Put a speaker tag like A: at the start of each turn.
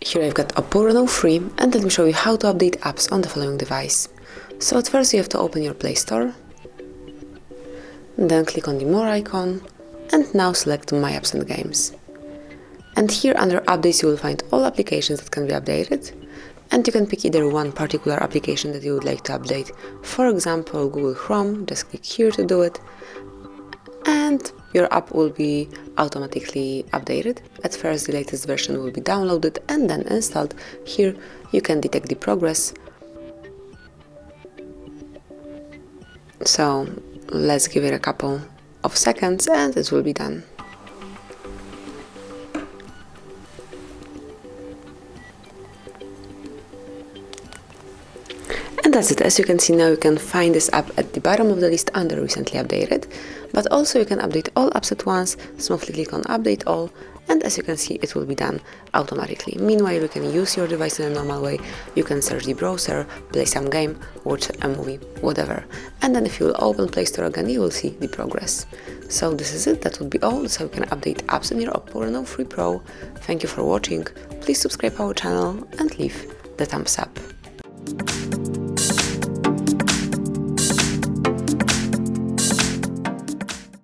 A: Here I've got OPPO Reno 3 and let me show you how to update apps on the following device. So at first you have to open your Play Store, then click on the More icon and now select My Apps and Games. And here under Updates you will find all applications that can be updated, and you can pick either one particular application that you would like to update. For example, Google Chrome, just click here to do it, and your app will be automatically updated. At first the latest version will be downloaded and then installed. Here you can detect the progress. So let's give it a couple of seconds and it will be done. And that's it. As you can see now, you can find this app at the bottom of the list under recently updated, but also you can update all apps at once. Smoothly click on update all, and as you can see it will be done automatically. Meanwhile, you can use your device in a normal way. You can search the browser, play some game, watch a movie, whatever. And then if you will open Play Store again, you will see the progress. So this is it. That would be all. So you can update apps in your OPPO Reno 3 Pro. Thank you for watching. Please subscribe our channel and leave the thumbs up.